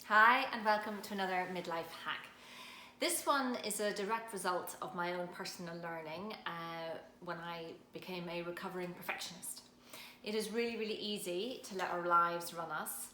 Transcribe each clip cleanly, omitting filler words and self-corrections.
Hi and welcome to another midlife hack. This one is a direct result of my own personal learning when I became a recovering perfectionist. It is really easy to let our lives run us,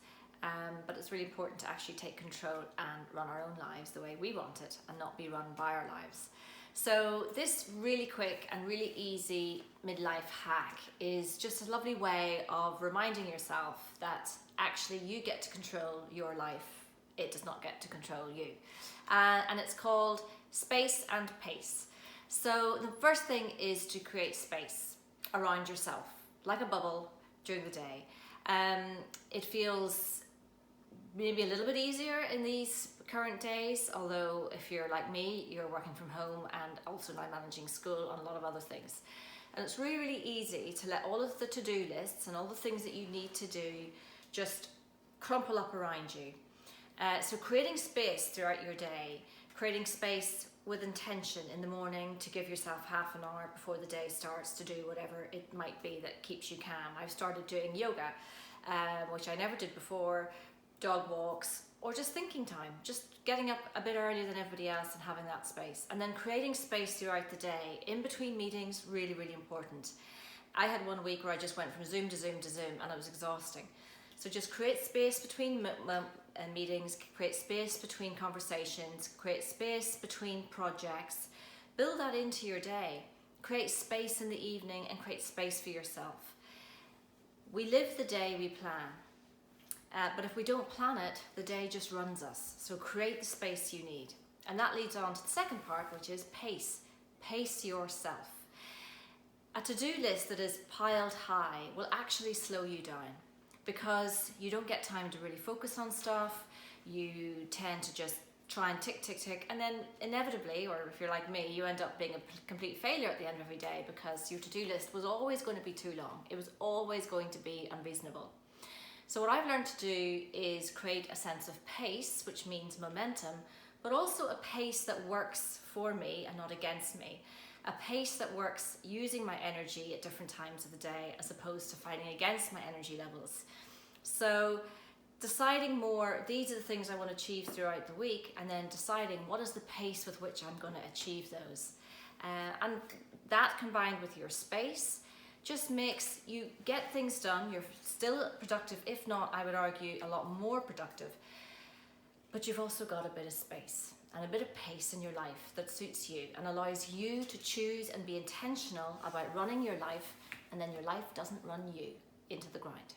but it's really important to actually take control and run our own lives the way we want it and not be run by our lives. So this really quick and really easy midlife hack is just a lovely way of reminding yourself that actually you get to control your life. It does not get to control you. And it's called space and pace. So the first thing is to create space around yourself, like a bubble during the day. It feels maybe a little bit easier in these current days, although if you're like me, you're working from home and also now managing school and a lot of other things. And it's really easy to let all of the to-do lists and all the things that you need to do just crumple up around you. So creating space throughout your day, creating space with intention in the morning to give yourself half an hour before the day starts to do whatever it might be that keeps you calm. I've started doing yoga, which I never did before, dog walks, or just thinking time, just getting up a bit earlier than everybody else and having that space. And then creating space throughout the day, in between meetings, really important. I had one week where I just went from Zoom to Zoom to Zoom and it was exhausting. So just create space between meetings, create space between conversations, create space between projects. Build that into your day. Create space in the evening and create space for yourself. We live the day we plan, but if we don't plan it, the day just runs us. So create the space you need. And that leads on to the second part, which is pace. Pace yourself. A to-do list that is piled high will actually slow you down, because you don't get time to really focus on stuff. You tend to just try and tick, and then inevitably, or if you're like me, you end up being a complete failure at the end of every day because your to-do list was always going to be too long. It was always going to be unreasonable. So what I've learned to do is create a sense of pace, which means momentum, but also a pace that works for me and not against me. A pace that works using my energy at different times of the day as opposed to fighting against my energy levels. So deciding more, these are the things I want to achieve throughout the week, and then deciding what is the pace with which I'm going to achieve those. And that combined with your space just makes you get things done. You're still productive, if not, I would argue, a lot more productive. But you've also got a bit of space and a bit of pace in your life that suits you and allows you to choose and be intentional about running your life, and then your life doesn't run you into the ground.